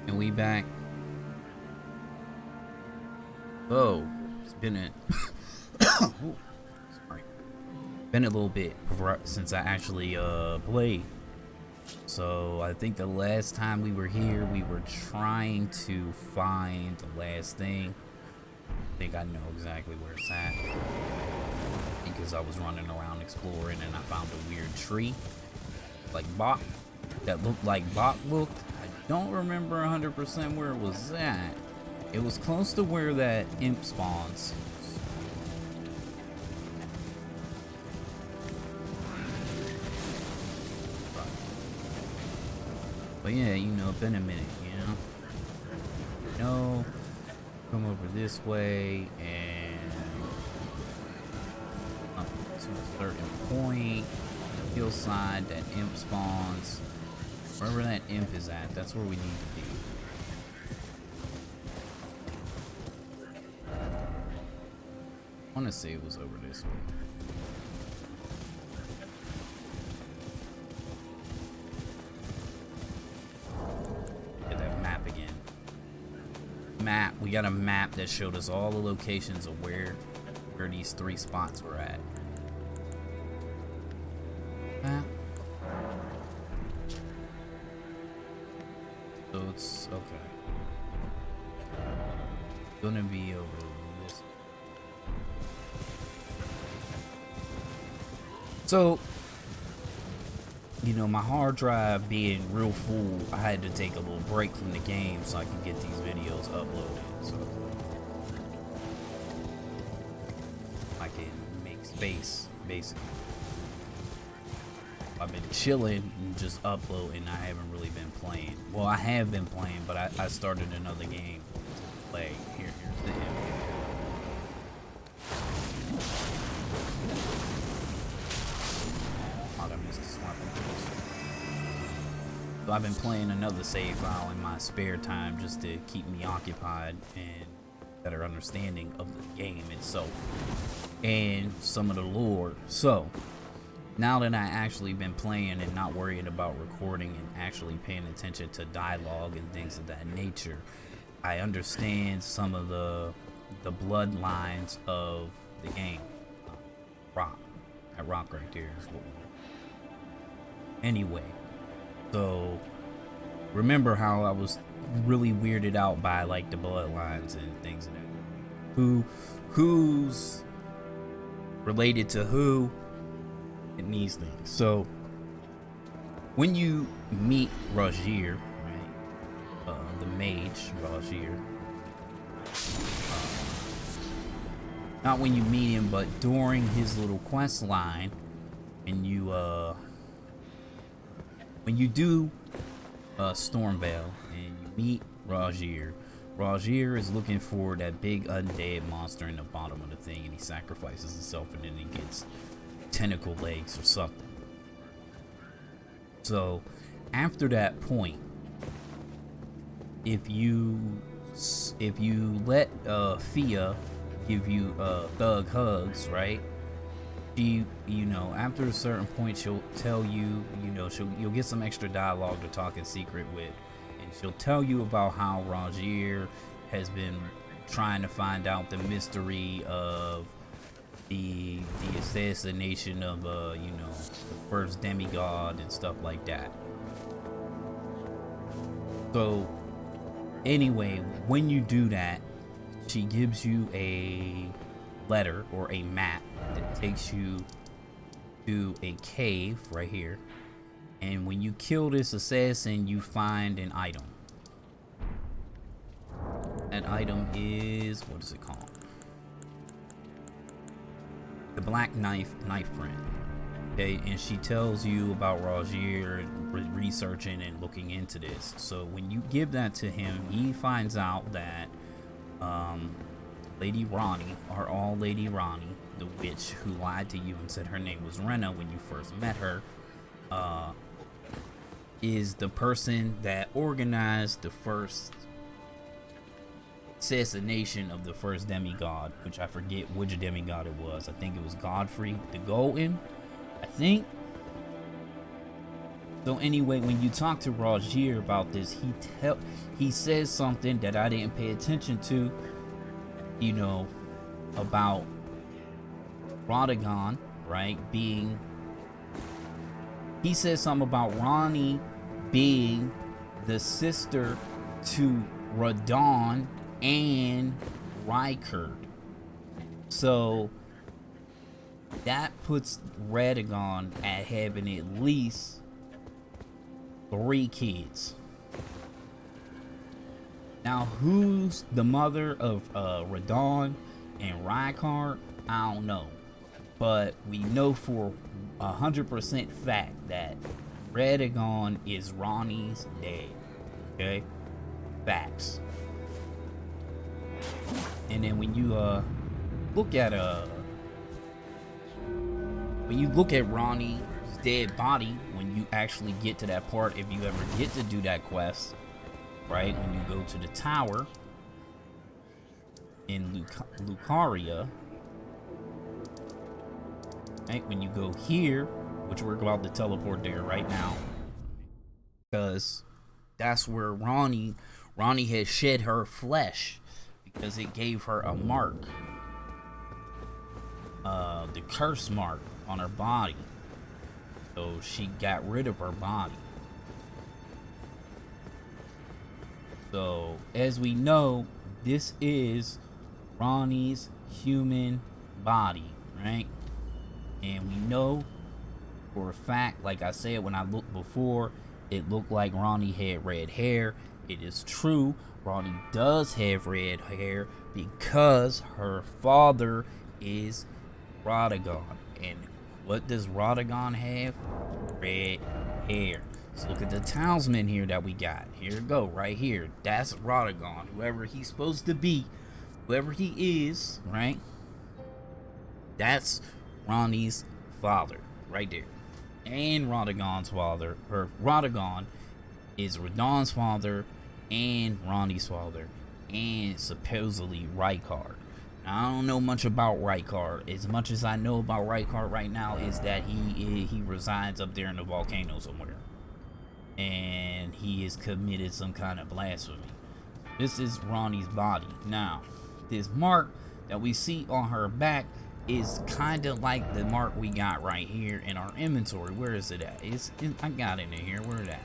And we back. Oh, it's been a ooh, sorry. Been a little bit since I actually played. So I think the last time we were here, we were trying to find the last thing. I think I know exactly where it's at because I was running around exploring and I found a weird tree, like Bach, that looked like Bach looked. I don't remember 100% where it was at. It was close to where that imp spawns. But yeah, you know, been a minute, you know. Come over this way and up to a certain point. On the hillside, that imp spawns. Wherever that imp is at, that's where we need to be. I want to say it was over this way. Get that map again. Map. We got a map that showed us all the locations of where these three spots were at. Map. So it's okay. Gonna be over this. So, you know, my hard drive being real full, I had to take a little break from the game so I can get these videos uploaded. So I can make space, basically. I've been chilling and just uploading. I haven't really been playing. Well, I have been playing, but I started another game to play. Here's the end. So I've been playing another save file in my spare time just to keep me occupied and better understanding of the game itself and some of the lore. So now that I actually been playing and not worrying about recording and actually paying attention to dialogue and things of that nature, I understand some of the bloodlines of the game. Rock. That rock right there is what we... Anyway. So, remember how I was really weirded out by like the bloodlines and things of that. Who's related to who and these things. So, when you meet Rogier, right? The mage Rogier. Not when you meet him, but during his little quest line, and you when you do Stormvale and you meet Rogier, Rogier is looking for that big undead monster in the bottom of the thing, and he sacrifices himself and then he gets tentacle legs or something. So after that point, if you let Fia give you thug hugs, right? She, you know, after a certain point, she'll tell you, you know, you'll get some extra dialogue to talk in secret with, and she'll tell you about how Rogier has been trying to find out the mystery of the assassination of you know, the first demigod and stuff like that. So anyway, when you do that, she gives you a letter or a map that takes you to a cave right here, and when you kill this assassin, you find an item. That item is, what is it called? The black knife print. Okay, and she tells you about Rogier researching and looking into this. So when you give that to him, he finds out that Lady Ronnie, or all Lady Ronnie, the witch who lied to you and said her name was Rena when you first met her, is the person that organized the first assassination of the first demigod, which I forget which demigod it was. I think it was Godfrey the Golden, I think. So anyway, when you talk to Rogier about this, he says something that I didn't pay attention to, you know, about Radagon, right? He says something about Ronnie being the sister to Radon and Rykard. So that puts Radagon at having at least 3 kids. Now, who's the mother of Radon and Rykard? I don't know. But we know for 100% fact that Radagon is Ronnie's dad. Okay? Facts. And then when you look at Ronnie's dead body, when you actually get to that part, if you ever get to do that quest, right? When you go to the tower in Lucaria, right? When you go here, which we're about to teleport there right now, because that's where Ronnie has shed her flesh, because it gave her a mark, the curse mark on her body. So she got rid of her body. So as we know, this is Ronnie's human body, right? And we know for a fact, like I said when I looked before, it looked like Ronnie had red hair. It is true, Ronnie does have red hair because her father is Radagon. And what does Radagon have? Red hair. So look at the talisman here that we got. Here we go, right here. That's Radagon. Whoever he's supposed to be, whoever he is, right? That's Ronnie's father, right there. And Radagon's father, or Radagon is Radon's father and Ronnie's father, and supposedly Rykard. Now, I don't know much about Rykard. As much as I know about Rykard right now is that he resides up there in the volcano somewhere, and he has committed some kind of blasphemy. This is Ronnie's body. Now, this mark that we see on her back is kind of like the mark we got right here in our inventory. Where is it at? I got it in here. Where is that?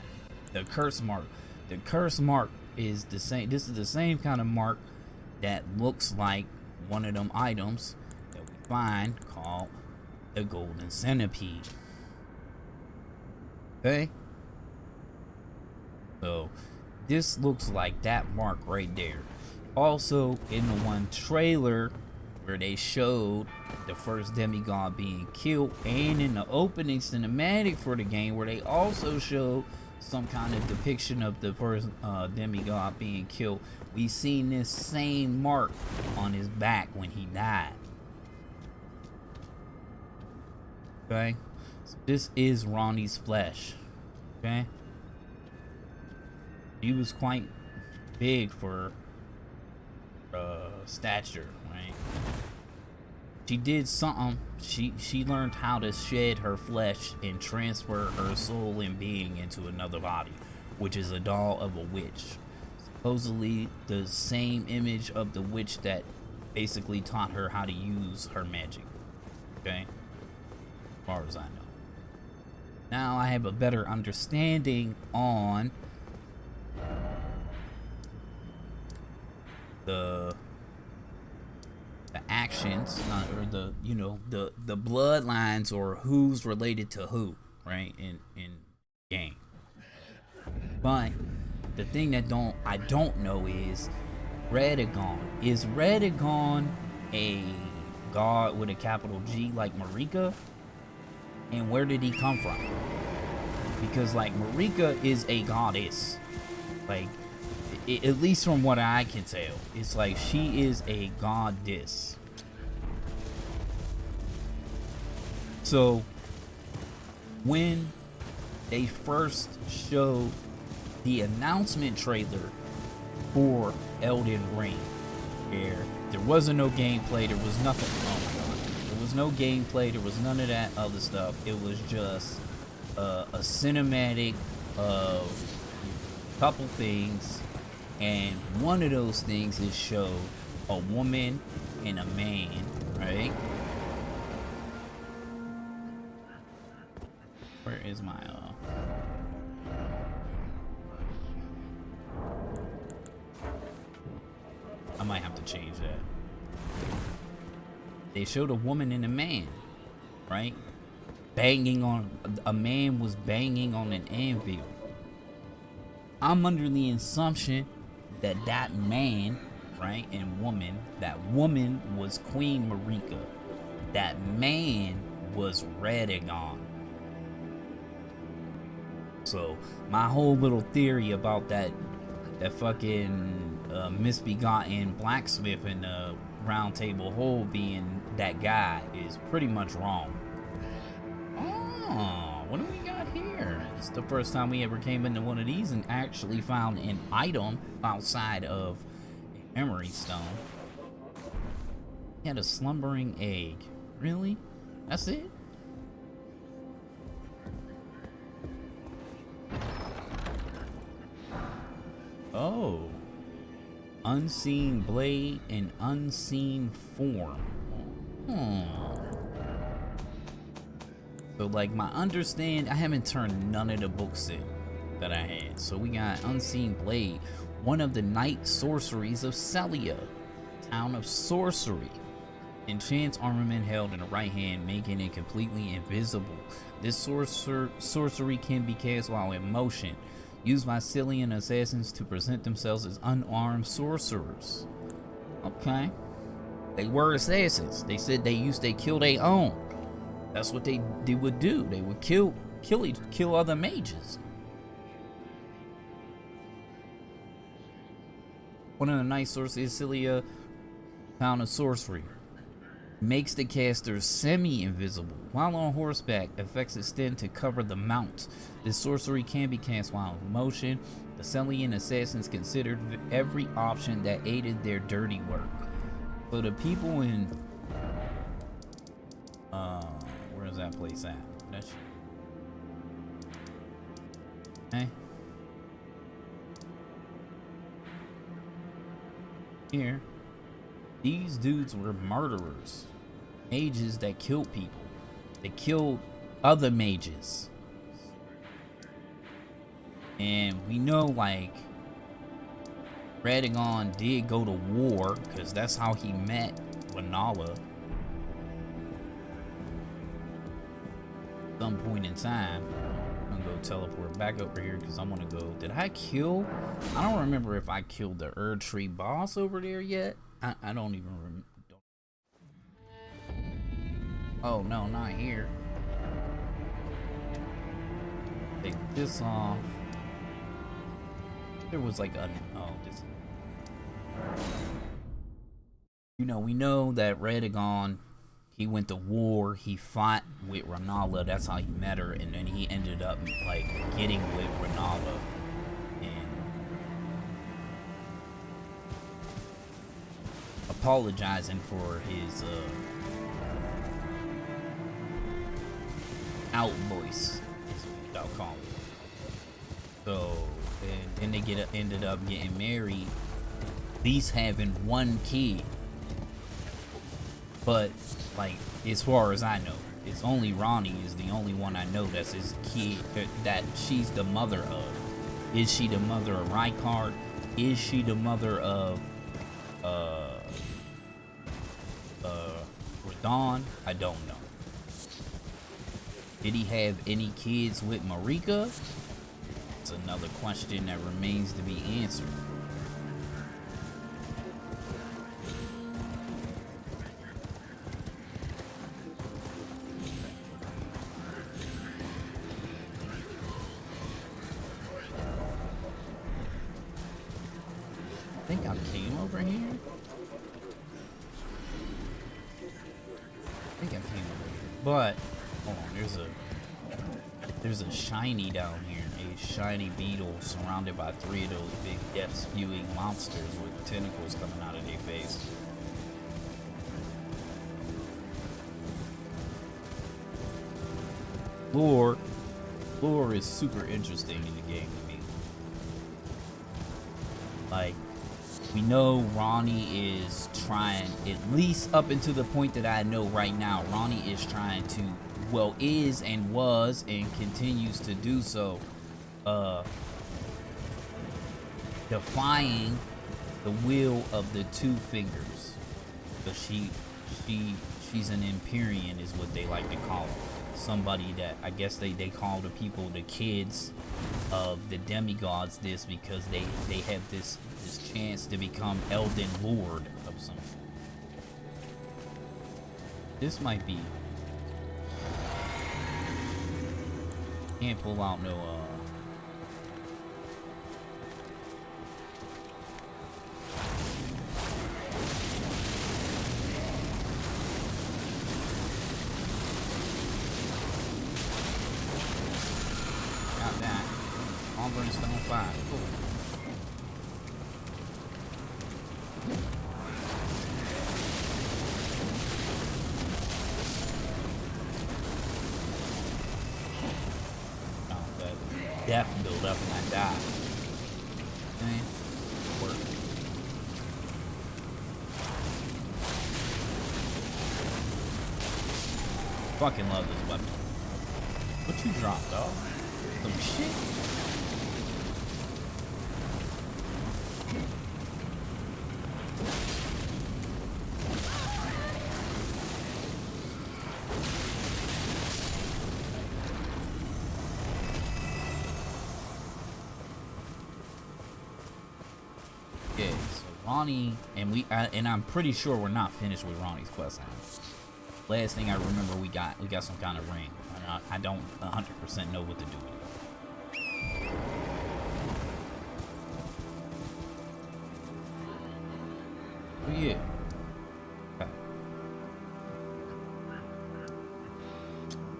The curse mark. The curse mark is the same. This is the same kind of mark that looks like one of them items that we find called the golden centipede. Okay? So this looks like that mark right there. Also, in the one trailer where they showed the first demigod being killed, and in the opening cinematic for the game where they also showed some kind of depiction of the first demigod being killed, we seen this same mark on his back when he died. Okay, so this is Ronnie's flesh. Okay, he was quite big for stature, right? She did something. She learned how to shed her flesh and transfer her soul and being into another body, which is a doll of a witch. Supposedly the same image of the witch that basically taught her how to use her magic. Okay? As far as I know. Now I have a better understanding on the actions, or the, you know, the bloodlines, or who's related to who, right, in game. But the thing that I don't know is Radagon. Is Radagon a god with a capital G like Marika? And where did he come from? Because like Marika is a goddess, like at least from what I can tell, it's like she is a goddess. So when they first showed the announcement trailer for Elden Ring, where there wasn't no gameplay, there was nothing, oh my god, there was no gameplay, there was none of that other stuff, it was just a cinematic of a couple things, and one of those things is show a woman and a man, right? Where is my I might have to change that. They showed a woman and a man, right? Banging on, a man was banging on an anvil. I'm under the assumption that that man, right, and woman, that woman was Queen Marika. That man was Radagon. So my whole little theory about that fucking misbegotten blacksmith in the round table hole being that guy is pretty much wrong. Oh, what do we got here? It's the first time we ever came into one of these and actually found an item outside of a memory stone. He had a slumbering egg. Really? That's it? Oh. Unseen blade and unseen form. So like my understand, I haven't turned none of the books in that I had. So we got unseen blade, one of the night sorceries of Celia, town of sorcery. Enchants armament held in the right hand, making it completely invisible. This sorcery can be cast while in motion, used by Cillian assassins to present themselves as unarmed sorcerers. Okay. They were assassins. They said they kill their own. That's what they would do. They would kill other mages. One of the night sorcerers, Cilia, town of sorcery, makes the caster semi-invisible. While on horseback, effects extend to cover the mount. This sorcery can be cast while in motion. The Celian assassins considered every option that aided their dirty work. So the people in where's that place at? That's okay. Here, these dudes were murderers. Mages that killed people. They killed other mages. And we know, like, Radagon did go to war, because that's how he met Renala. Some point in time. I'm gonna go teleport back over here because I'm gonna go. Did I kill? I don't remember if I killed the Erd Tree boss over there yet. I don't even remember. Oh no, not here. Take this off. There was like a this. You know, we know that Radagon, he went to war. He fought with Renala. That's how he met her, and then he ended up like getting with Renala and apologizing for his out voice, I'll call it. So, and then they ended up getting married, at least having one kid. But like, as far as I know, it's only Ronnie is the only one I know that's his kid that she's the mother of. Is she the mother of Rykard? Is she the mother of Radon? I don't know. Did he have any kids with Marika? It's another question that remains to be answered. I think I came over here. But hold on, there's a shiny down here, a shiny beetle surrounded by 3 of those big death-spewing monsters with tentacles coming out of their face. Lore lore is super interesting in the game to me. Like, we know Ronnie is trying, at least up until the point that I know right now, Ronnie is trying to, well, is and was and continues to do so, defying the will of the two fingers. But she's an Empyrean is what they like to call her. Somebody that I guess they call the people, the kids of the demigods, this because they have this chance to become Elden Lord of some sort. This might be, can't pull out no Stone 5. Cool. Oh, that death build up and I die. Okay. Work. Fucking love this weapon. What you dropped, dog? Some shit? Ronnie and I'm pretty sure we're not finished with Ronnie's quest line. Last thing I remember, we got some kind of ring. I don't 100% know what to do with it. But yeah. Okay.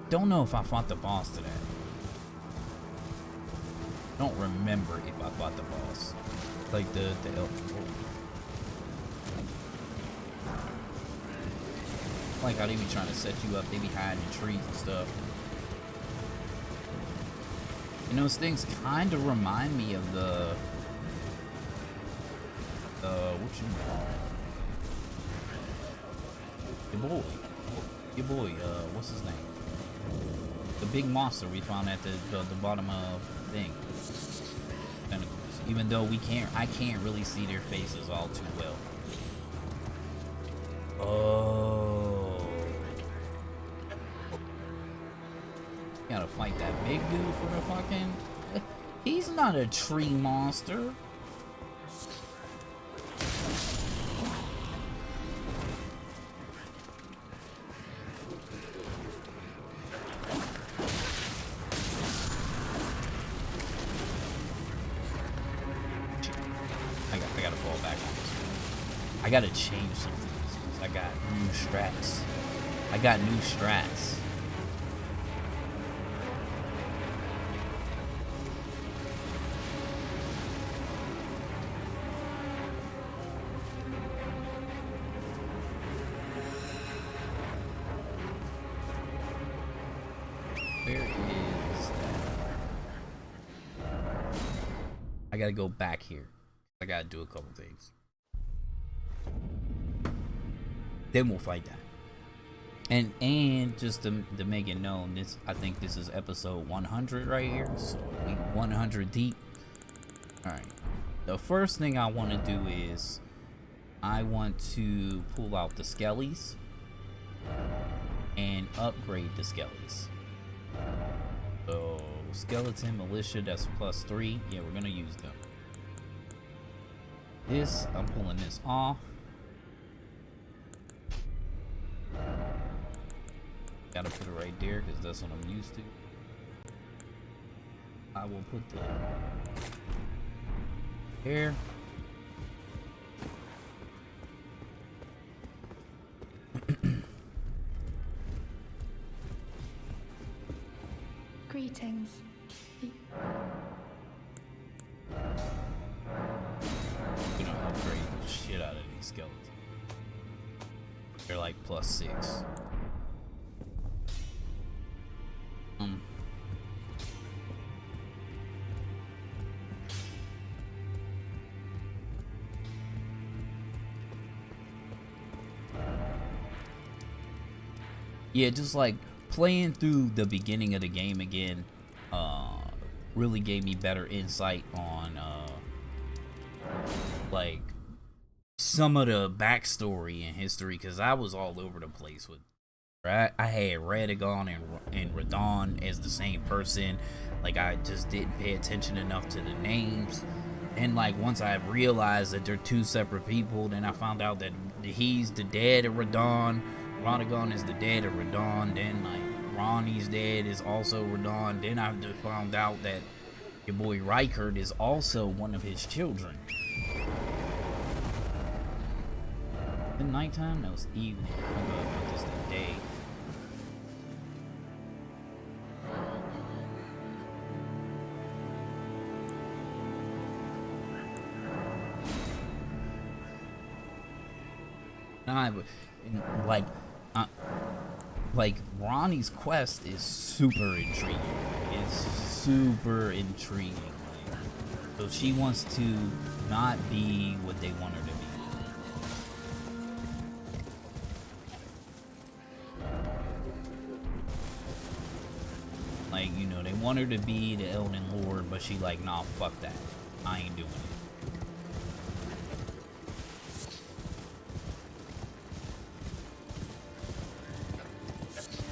Don't know if I fought the boss today. Don't remember if I fought the boss. Like the like how they be trying to set you up, they be hiding in trees and stuff. And those things kind of remind me of the what you call your boy, what's his name? The big monster we found at the bottom of the thing. Even though I can't really see their faces all too well. Oh. Gotta fight that big dude for the fucking... He's not a tree monster. I gotta fall back on this one. I gotta change some things. I got new strats. Where is that? I gotta go back here. I gotta do a couple things. Then we'll fight that. And just to make it known, this, I think this is episode 100 right here. So we 100 deep. Alright. The first thing I want to do is I want to pull out the skellies and upgrade the skellies. So skeleton militia, that's +3. Yeah, we're gonna use them. This, I'm pulling this off. Gotta put it right there because that's what I'm used to. I will put the here. Greetings. Gonna upgrade the shit out of these skeletons. They're like +6. Yeah, just like playing through the beginning of the game again, really gave me better insight on like some of the backstory and history, because I was all over the place with. I had Radagon and Radon as the same person. Like, I just didn't pay attention enough to the names. And like, once I realized that they're two separate people, then I found out that he's the dad of Radon. Radagon is the dad of Radon. Then like Ronnie's dad is also Radon. Then I just found out that your boy Reichert is also one of his children. Is it nighttime? No, it's evening. I'm gonna put this to day. Like Ronnie's quest is super intriguing. It's super intriguing. So she wants to not be what they want her to be. Like, you know, they want her to be the Elden Lord, but she like, nah, fuck that. I ain't doing it.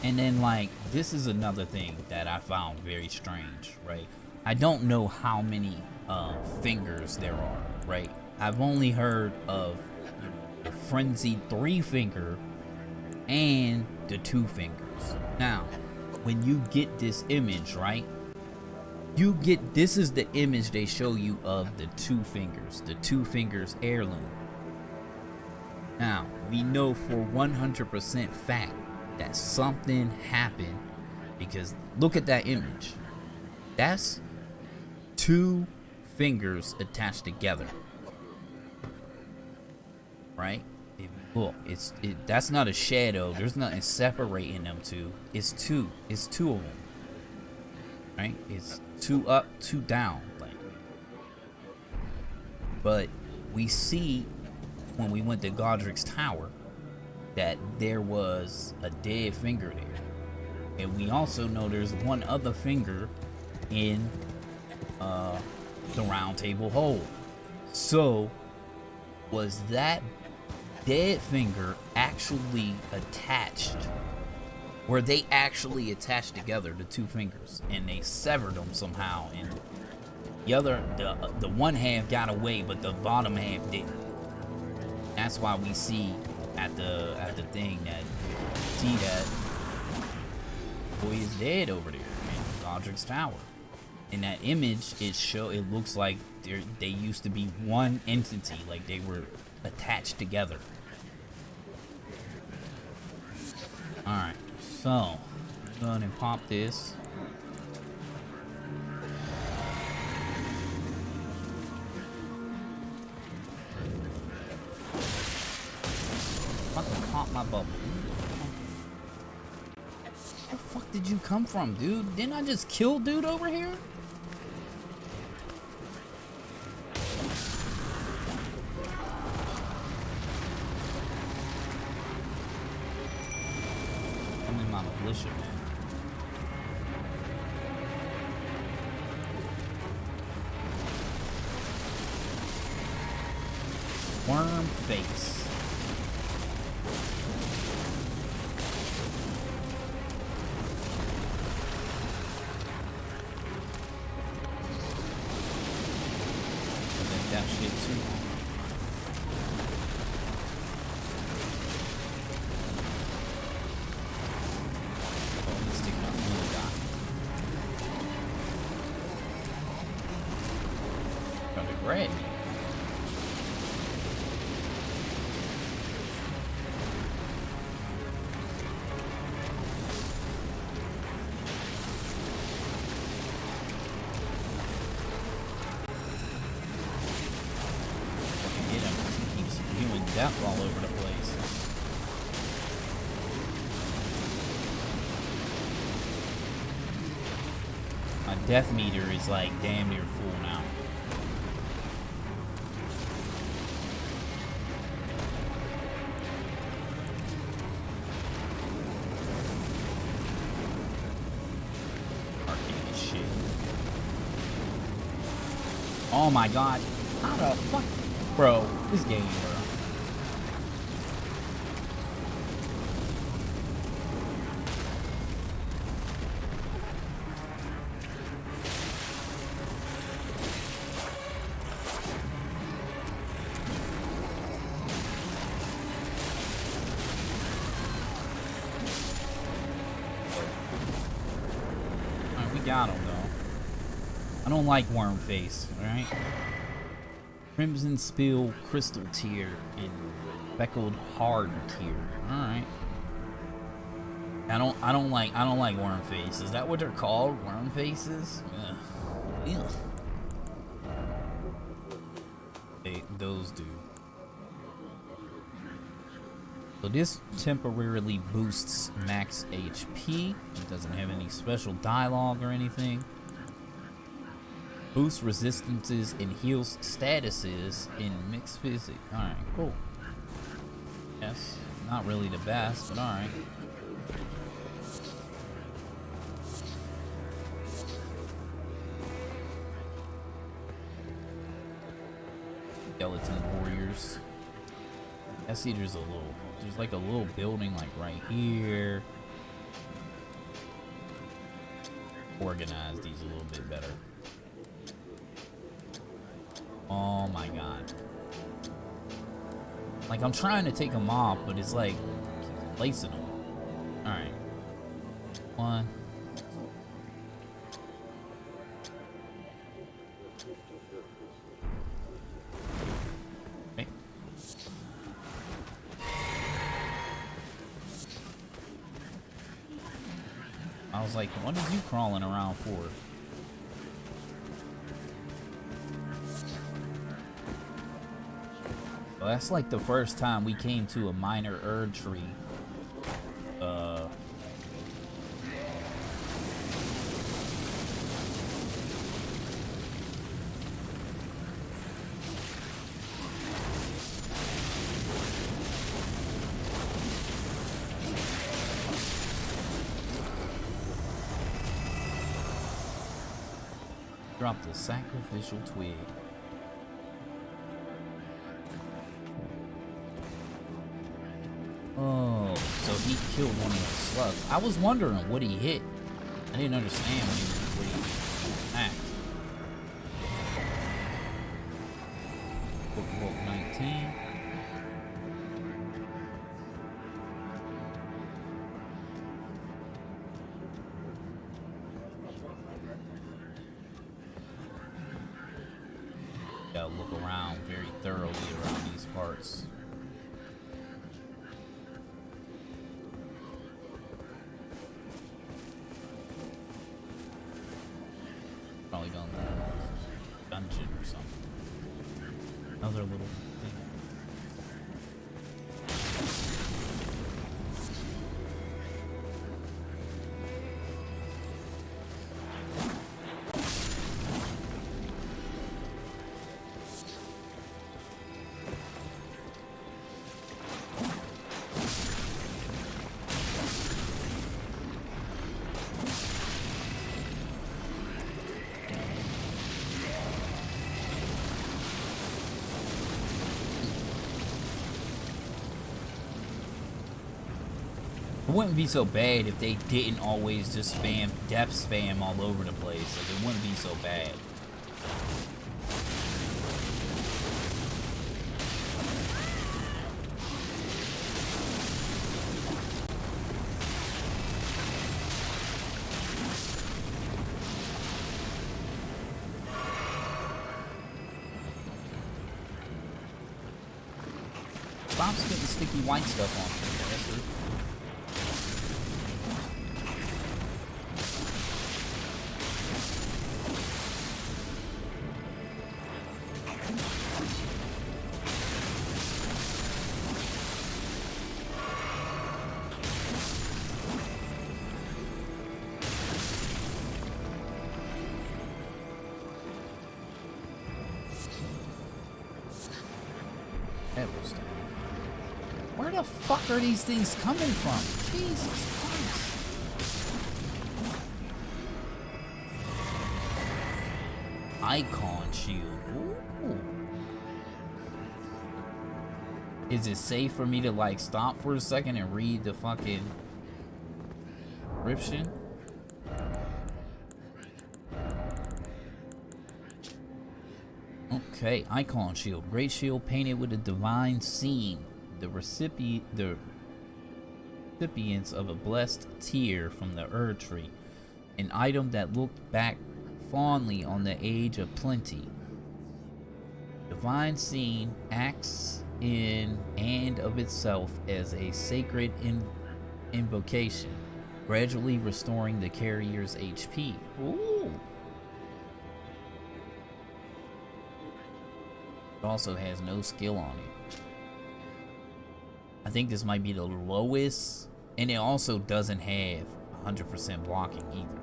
And then, like, this is another thing that I found very strange, right? I don't know how many fingers there are, right? I've only heard of the frenzied 3-finger and the 2 fingers. Now, when you get this image, right? This is the image they show you of the 2 fingers, the 2 fingers heirloom. Now, we know for 100% fact that something happened, because look at that image. That's 2 fingers attached together, right? Look, that's not a shadow. There's nothing separating them two. It's 2 of them, right? It's 2 up, 2 down, like. But we see when we went to Godric's Tower that there was a dead finger there, and we also know there's one other finger in the round table hole. So was that dead finger actually attached? Were they actually attached together, the 2 fingers, and they severed them somehow, and the one half got away but the bottom half didn't? That's why we see at the thing that see that boy is dead over there in Godric's Tower. In that image, it looks like they used to be one entity, like they were attached together. All right, so go ahead and pop this. Fucking pop my bubble. Where the fuck did you come from, dude? Didn't I just kill dude over here? I'm in my militia, man. Worm face. That shit too. Oh, let's take out the little guy. Got to grab me. Death all over the place. My death meter is like damn near full now. Oh my god. How the fuck? Bro, this game, bro. Alright, we got him, though. I don't like Worm Face, alright? Crimson Spill Crystal Tier and Speckled Hard Tier. Alright. I don't like Worm Face. Is that what they're called? Worm Faces? Ugh. Ew. Hey, those do. So this temporarily boosts max HP. It doesn't have any special dialogue or anything. Boosts resistances and heals statuses in mixed physics. Alright, cool. Yes, not really the best, but alright. Skeleton warriors. I see there's like a little building like right here. Organize these a little bit better. Oh my god. Like, I'm trying to take them off, but it's like keep placing them. Alright. One. Okay. I was like, what are you crawling around for? Well, that's like the first time we came to a minor Erd tree. Drop the sacrificial twig. Oh, so he killed one of the slugs. I was wondering what he hit. I didn't understand what he attacked. Book 19. Gotta look around very thoroughly around these parts. Probably down the dungeon or something. Another little thing. It wouldn't be so bad if they didn't always just spam death spam all over the place. Like, it wouldn't be so bad. Stop spitting sticky white stuff on me. That's it. Where the fuck are these things coming from? Jesus Christ. icon shield. Ooh. Is it safe for me to like stop for a second and read the fucking description? Okay, icon shield. Great shield painted with a divine scene. The recipients of a blessed tear from the Erd tree. An item that looked back fondly on the age of plenty. Divine scene acts in and of itself as a sacred invocation, gradually restoring the carrier's HP. Ooh. It also has no skill on it. I think this might be the lowest, and it also doesn't have 100% blocking either.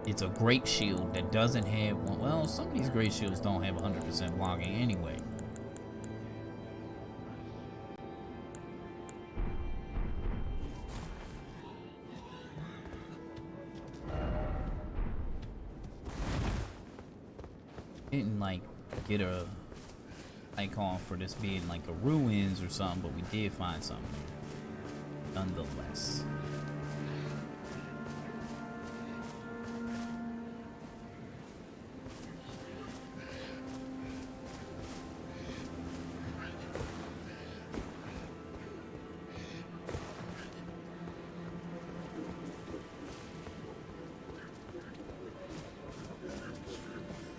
It's a great shield that doesn't have, well, some of these great shields don't have 100% blocking anyway. Didn't like get a icon for this being like a ruins or something, but we did find something nonetheless.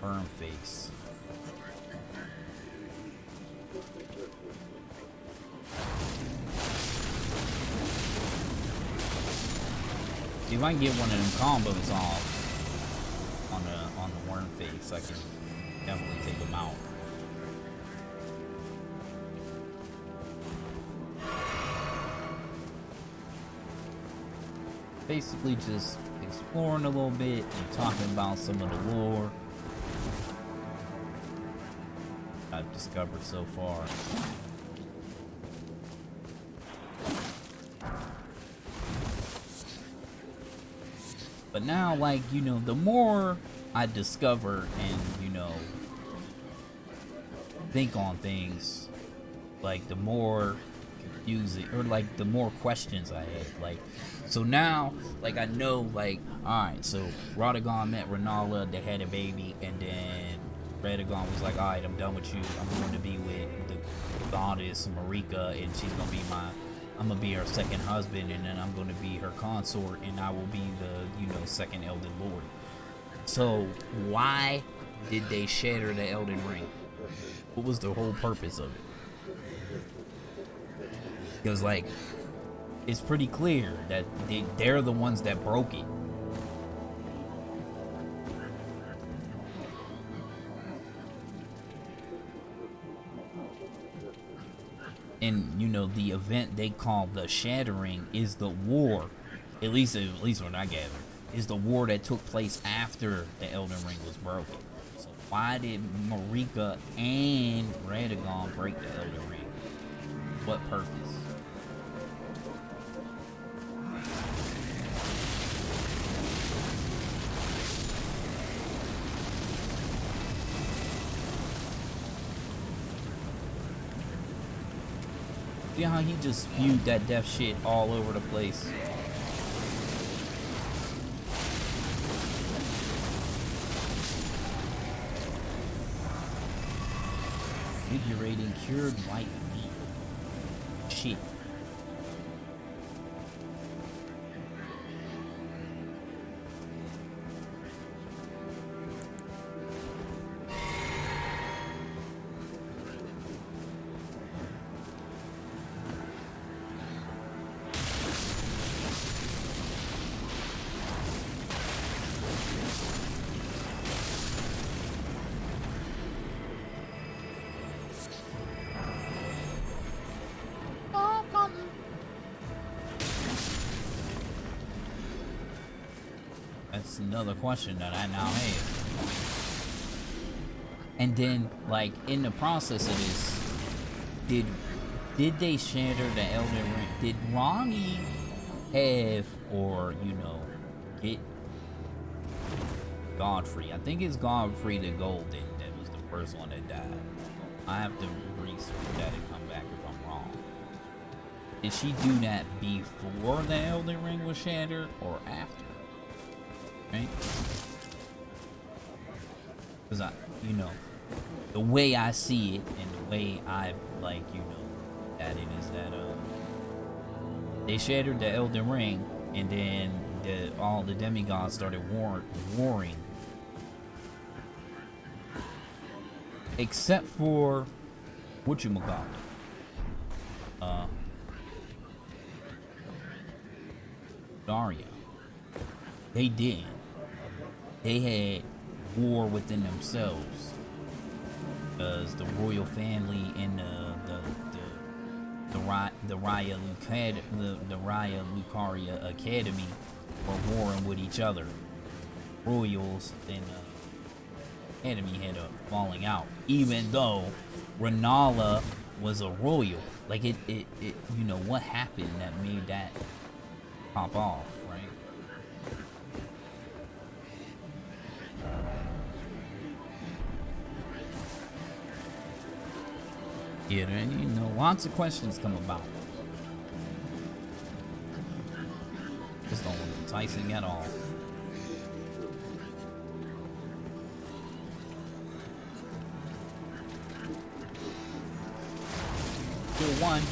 Burn face. See if I can get one of them combos off on the worm face, I can definitely take them out. Basically just exploring a little bit and talking about some of the lore I've discovered so far. But now, like, you know, the more I discover and, you know, think on things, like, the more confusing, or like, the more questions I have. Like, so now, like, I know, like, alright, so Radagon met Renala, they had a baby, and then Radagon was like, alright, I'm done with you. I'm going to be with the goddess Marika, and she's going to be I'm gonna be her second husband, and then I'm gonna be her consort, and I will be the, you know, second Elden Lord. So why did they shatter the Elden Ring? What was the whole purpose of it? Because, like, it's pretty clear that they're the ones that broke it. And, you know, the event they call the Shattering is the war, at least what I gather, is the war that took place after the Elden Ring was broken. So why did Marika and Radagon break the Elden Ring? What purpose? See how he just spewed that death shit all over the place. Invigorating cured white meat. Shit. That's another question that I now have. And then, like, in the process of this, did they shatter the Elden Ring? Did Ronnie have, or, you know, get Godfrey. I think it's Godfrey the Golden that was the first one that died. I have to research that and come back if I'm wrong. Did she do that before the Elden Ring was shattered or after? Right? Because you know, the way I see it and the way I like, that it is that they shattered the Elden Ring, and then all the demigods started warring. Except for whatchamacallit. Daria. They did. They had war within themselves. Because the royal family and the Raya Lucaria Academy were warring with each other. Royals and Academy had a falling out, even though Renala was a royal. Like it what happened that made that pop off, right? Yeah, lots of questions come about. Just don't look enticing at all. Kill one.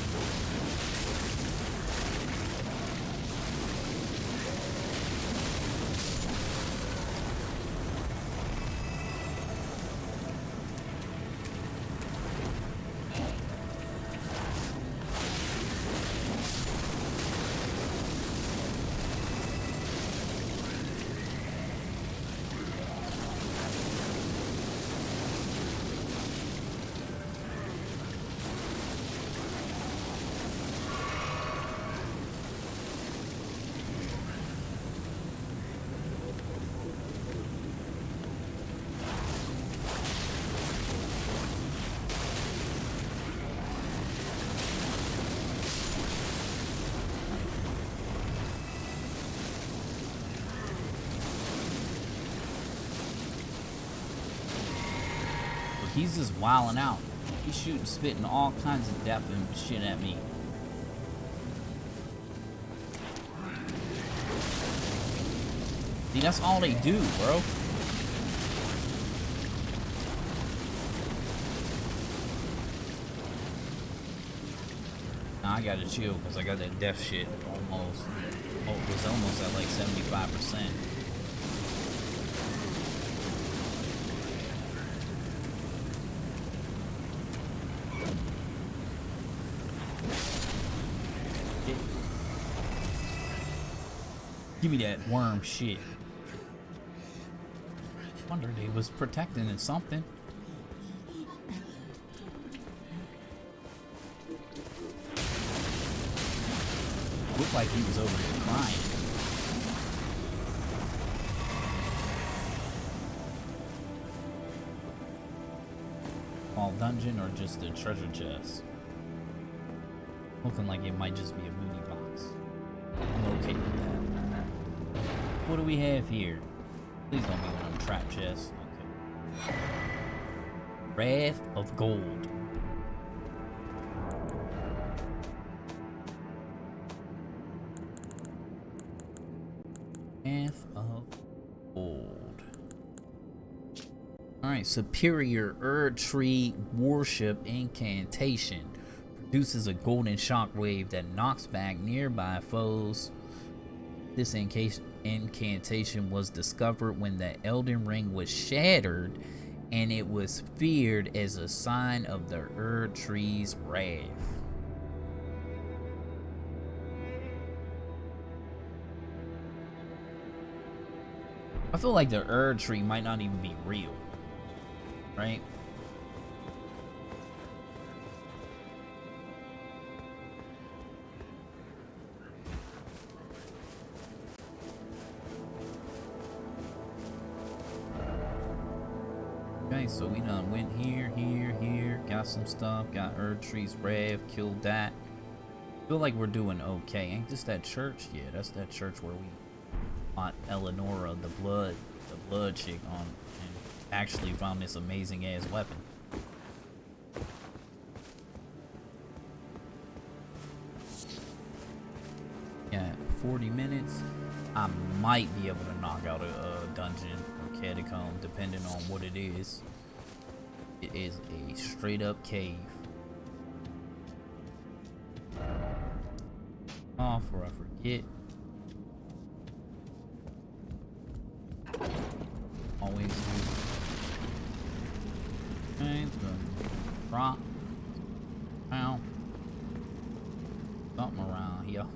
He's just wilding out. He's shooting, spitting all kinds of death and shit at me. See, that's all they do, bro. Now I gotta chill because I got that death shit almost. Oh, it was almost at like 75%. Give me that worm shit. Wonder they was protecting it something. Looked like he was over there crying. All dungeon or just a treasure chest? Looking like it might just be a booty box. I'm okay with that. What do we have here? Please don't be one of them trap chests. Okay. Wrath of Gold. Wrath of Gold. Alright, Superior Erd Tree Worship Incantation. Produces a golden shockwave that knocks back nearby foes. This incantation was discovered when the Elden Ring was shattered, and it was feared as a sign of the Erd Tree's wrath. I feel like the Erd Tree might not even be real, right? Okay, so we done went here, got some stuff, got Erd Tree's Wrath, killed that. Feel like we're doing okay. Ain't this that church? Yeah, that's that church where we fought Eleonora, the the blood chick on and actually found this amazing ass weapon. Yeah, 40 minutes. I might be able to knock out a dungeon or catacomb depending on what it is. It is a straight up cave. Oh, before I forget. Always do. Okay, the rock. Ow. Something around here.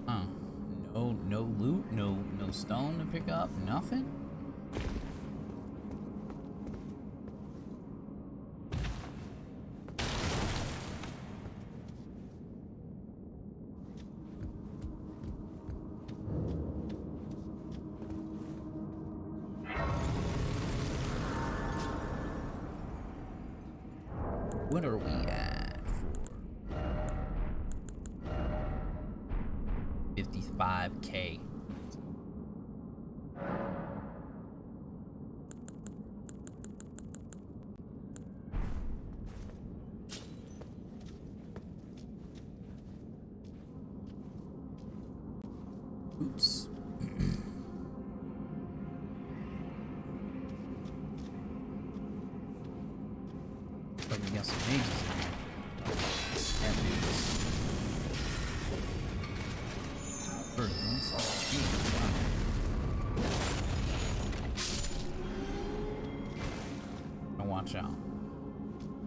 Huh. No loot, no stone to pick up, nothing. What are we at for 55K? Oops. But we got some mages in here. And dudes. First, let's see. Now watch out.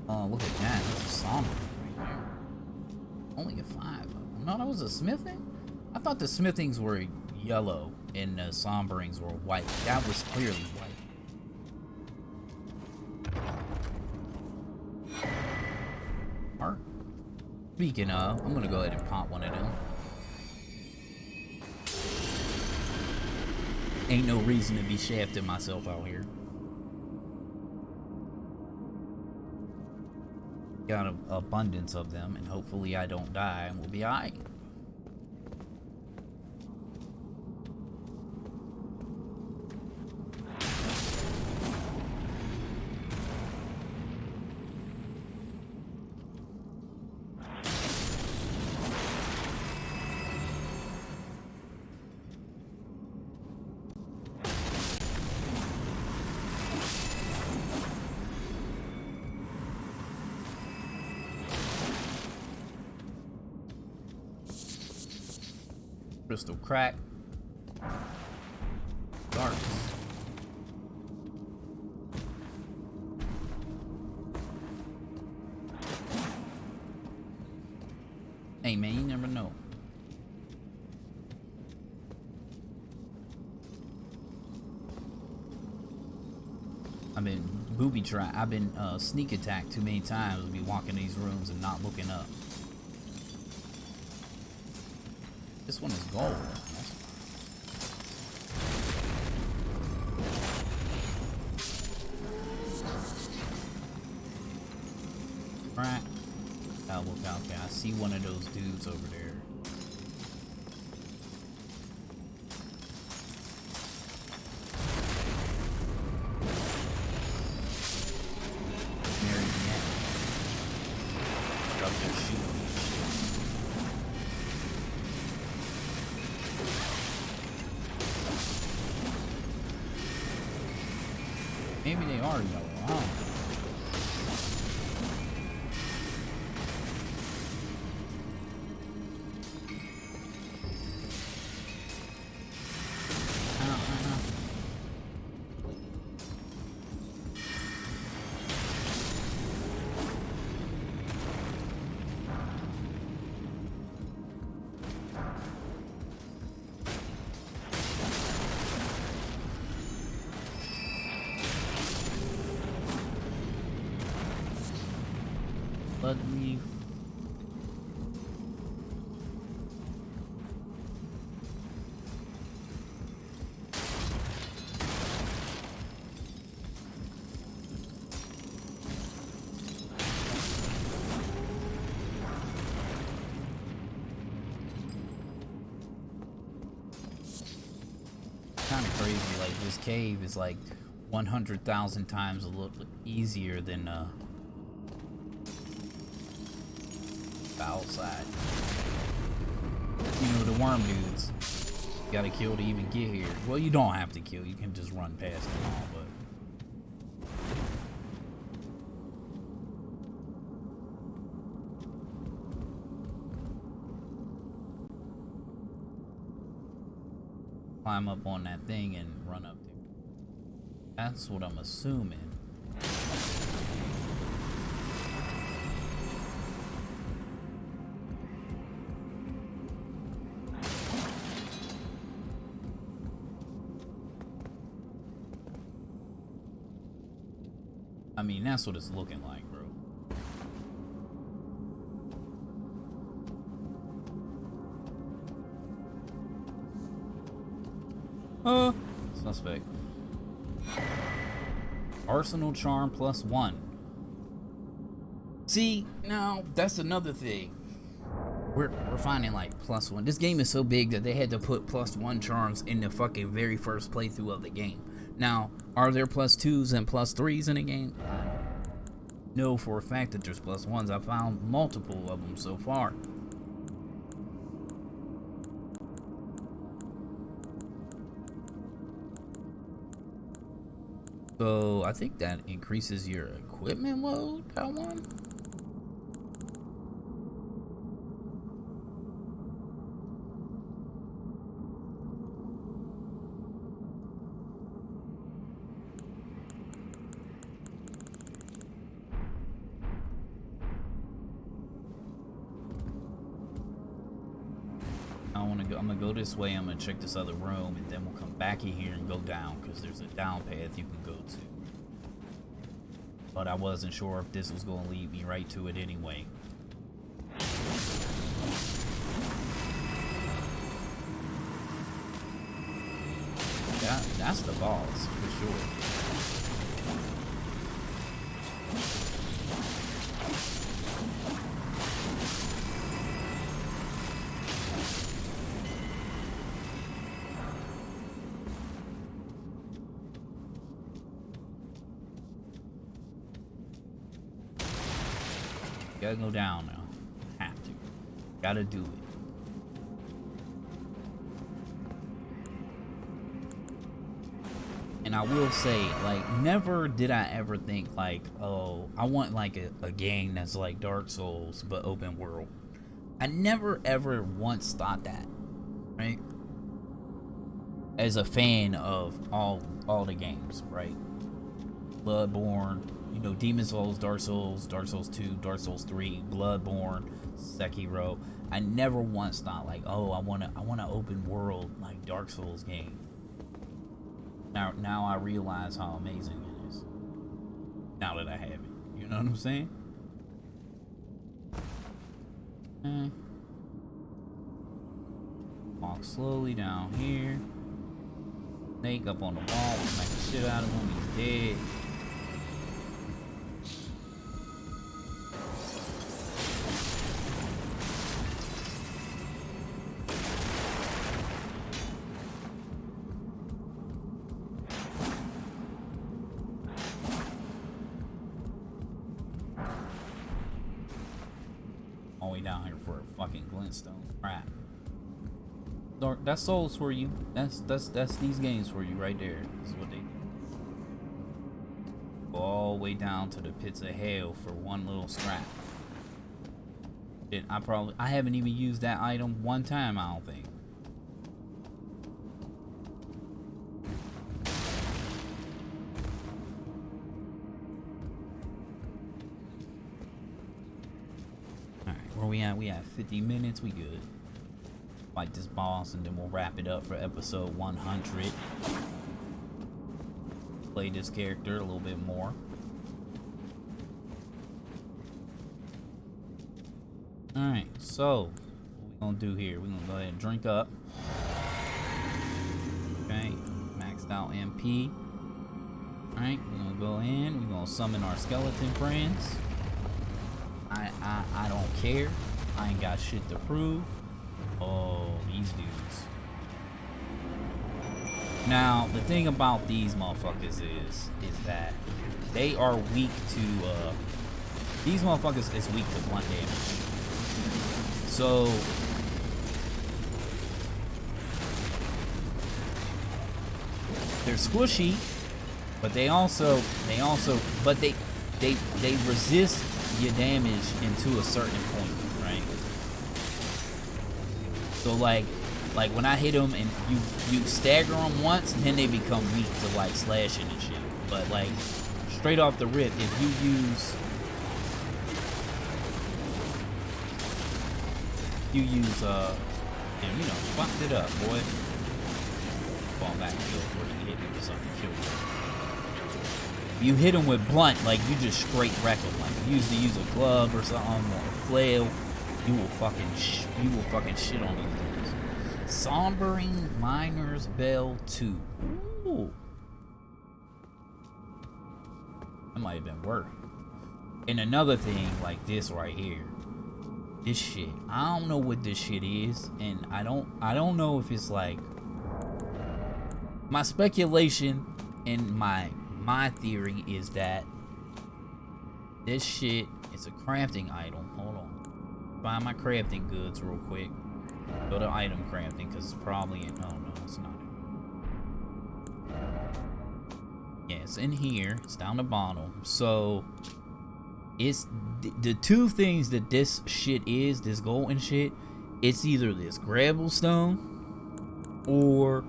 Oh, look at that. That's a somber right there. Only a 5. No, that was a smithing? I thought the smithings were yellow and the somberings were white. That was clearly white. Speaking of, I'm gonna go ahead and pop one of them. Ain't no reason to be shafting myself out here. Got an abundance of them, and hopefully I don't die and we'll be alright. Crystal crack. Darts. Hey man, you never know. I've been I've been sneak attacked too many times to be walking these rooms and not looking up. This one is gold. Right. Oh, look out there. I see one of those dudes over there. Maybe they are yellow. I don't know. Blood leaf. crazy. Like, this cave is like 100,000 times a little easier than the outside. You know, the worm dudes you gotta kill to even get here. Well, you don't have to kill, you can just run past them all, but climb up on that thing and run up there. That's what I'm assuming. I mean, that's what it's looking like, bro. Suspect. Arsenal charm +1. See, now that's another thing. We're finding like +1. This game is so big that they had to put +1 charms in the fucking very first playthrough of the game. Now, are there +2s and +3s in the game? I know for a fact that there's +1s. I found multiple of them so far. So I think that increases your equipment load, that one. I'm gonna go this way. I'm gonna check this other room, and then we'll come back in here and go down, because there's a down path you can go to. But I wasn't sure if this was gonna lead me right to it anyway. That's the boss for sure. Gotta go down now. Have to. Gotta do it. And I will say, like, never did I ever think, like, oh, I want, like, a game that's like Dark Souls, but open world. I never ever once thought that, right? As a fan of all the games, right? Bloodborne, you know, Demon Souls, Dark Souls 2, Dark Souls 3, Bloodborne, Sekiro. I never once thought like, oh, I want an open world like Dark Souls game. Now I realize how amazing it is. Now that I have it, you know what I'm saying? Walk slowly down here. Snake up on the wall, smack the shit out of him. He's dead. All the way down here for a fucking glintstone. Crap. That's Souls for you. That's these games for you right there. That's what they do. Go all the way down to the pits of hell for one little scrap. I haven't even used that item one time, I don't think. Alright, where we at? We at 50 minutes, we good. Fight this boss and then we'll wrap it up for episode 100. Play this character a little bit more. Alright, so what we gonna do here? We're gonna go ahead and drink up. Okay, maxed out MP. Alright, we're gonna go in, we're gonna summon our skeleton friends. I don't care. I ain't got shit to prove. Oh, these dudes. Now, the thing about these motherfuckers is that they are weak to, these motherfuckers is weak to blunt damage. So, they're squishy, but they resist your damage into a certain point, right? So like when I hit them and you stagger them once, and then they become weak to like slashing and shit. But like straight off the rip, if you use and you know, fucked it up, boy. Fall back kill before you hit me with something to kill you. You hit them with blunt, like you just straight wreck them. Like you used to use a glove or something or a flail, you will fucking shit on these dudes. Sombering Miner's Bell 2. Ooh. That might have been worth. And another thing like this right here. This shit. I don't know what this shit is, and I don't know if it's like my speculation and my theory is that this shit is a crafting item. Hold on. Find my crafting goods real quick. Go to item crafting because it's probably in. Oh no, it's not. Yeah, it's in here. It's down the bottom. So it's the two things that this shit is, this golden shit. It's either this gravel stone or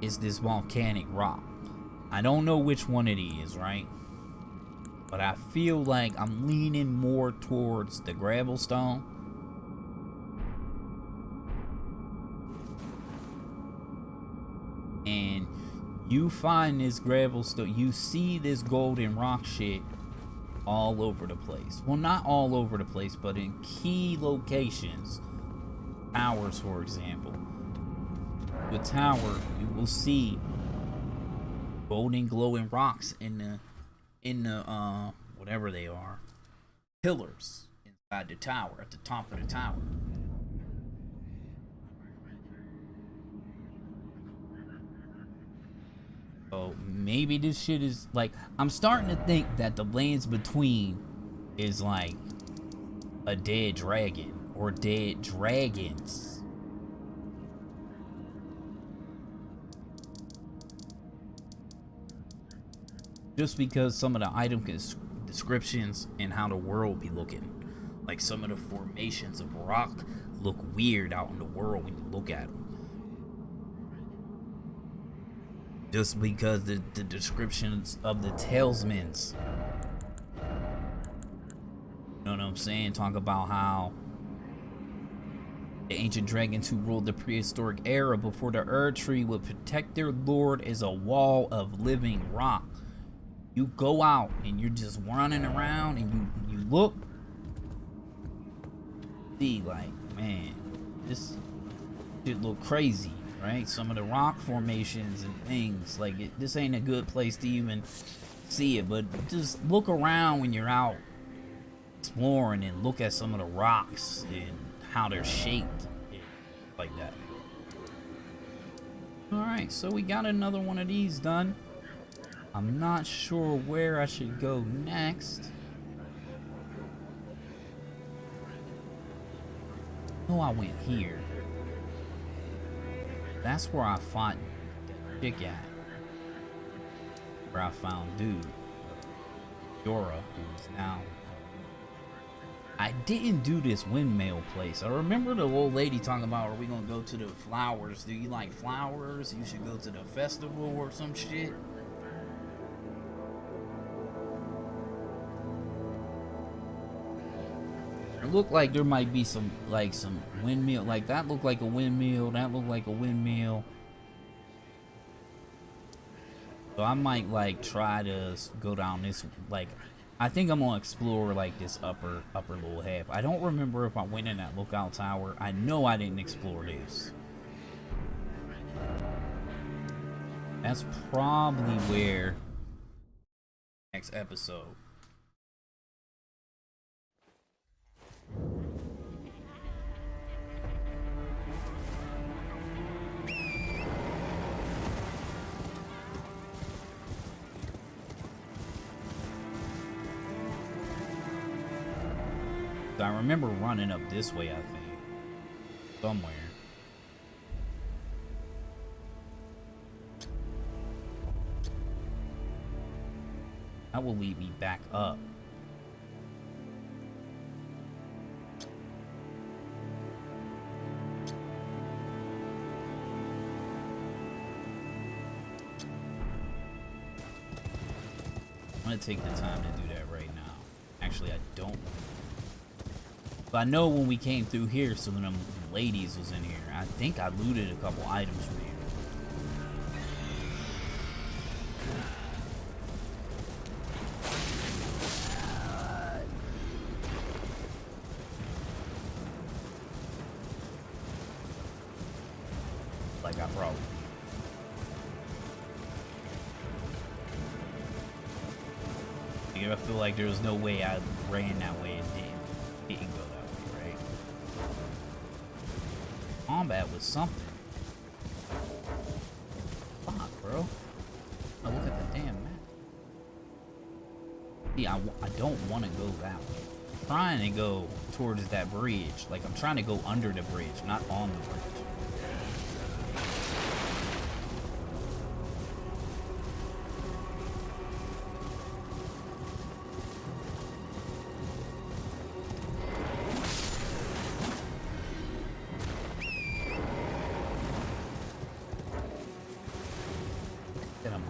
it's this volcanic rock. I don't know which one it is, right? But I feel like I'm leaning more towards the gravel stone. And you find this gravel stone, you see this golden rock shit all over the place. Well, not all over the place, but in key locations. Towers, for example. The tower, you will see golden glowing rocks in the whatever they are, pillars inside the tower, at the top of the tower. So maybe this shit is like, I'm starting to think that the lands between is like a dead dragon or dead dragons. Just because some of the item descriptions and how the world be looking. Like some of the formations of rock look weird out in the world when you look at them. Just because the descriptions of the talismans. You know what I'm saying? Talk about how the ancient dragons who ruled the prehistoric era before the Erd Tree would protect their lord as a wall of living rock. You go out and you're just running around and you look, see like, man, this shit look crazy, right? Some of the rock formations and things, like this ain't a good place to even see it, but just look around when you're out exploring and look at some of the rocks and how they're shaped like that. Alright, so we got another one of these done. I'm not sure where I should go next. Oh, I went here. That's where I fought the chick at. Where I found dude, Dora, who's now. I didn't do this windmill place. I remember the old lady talking about, are we gonna go to the flowers? Do you like flowers? You should go to the festival or some shit. It looked like there might be some windmill, like that looked like a windmill, that looked like a windmill. So I might like try to go down this, like I think I'm gonna explore like this upper little half. I don't remember if I went in that lookout tower. I know I didn't explore this. That's probably where next episode. I remember running up this way, I think. Somewhere. That will lead me back up. I'm gonna take the time to do that right now. Actually, I don't. But I know when we came through here, some of them ladies was in here. I think I looted a couple items from here. Like I probably. I feel like there was no way I ran that way and didn't go that way, right? Combat was something. Fuck, bro. Oh, look at the damn map. See, I don't want to go that way. I'm trying to go towards that bridge. Like, I'm trying to go under the bridge, not on the bridge.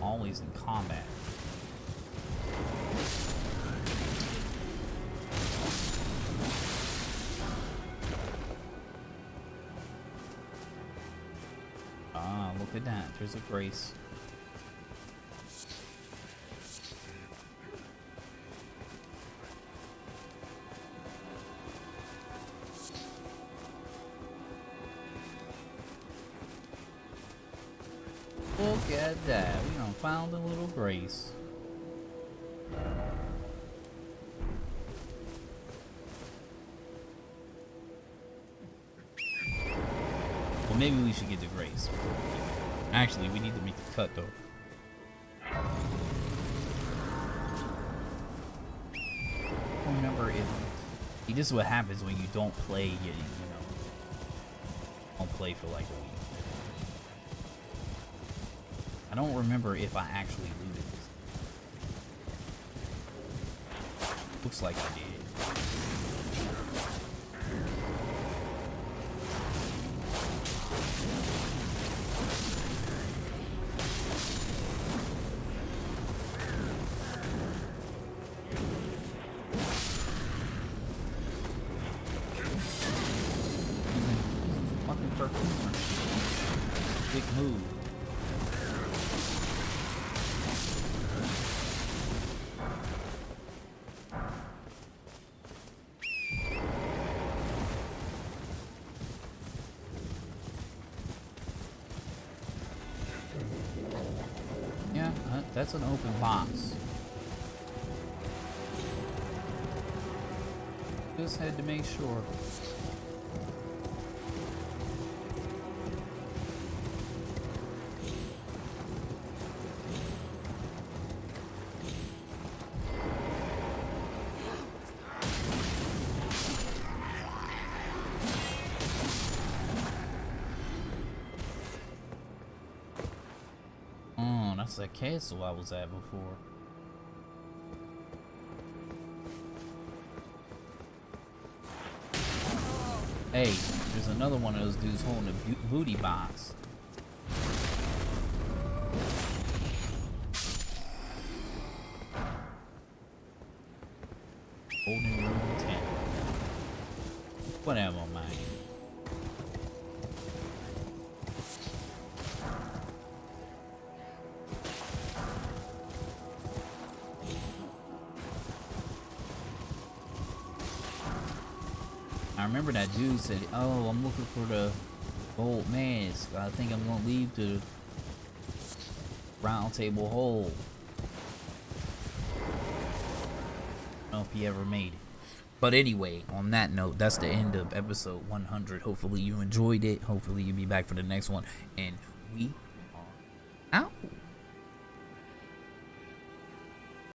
Always in combat. Ah, look at that. There's a grace. Look at that. We done found a little grace. Well, maybe we should get the grace. Actually, we need to make the cut, though. I don't remember if... See, this is what happens when you don't play, you know... Don't play for like a week. I don't remember if I actually looted this. Looks like I did. Fucking perfume. Big move. That's an open box. Just had to make sure. That's that castle I was at before. Hey, there's another one of those dudes holding a booty box. Holding room 10. Whatever, man. I remember that dude said, "Oh, I'm looking for the gold mask. I think I'm gonna leave the round table hole." I don't know if he ever made it. But anyway, on that note, that's the end of episode 100. Hopefully you enjoyed it. Hopefully you'll be back for the next one. And we are out.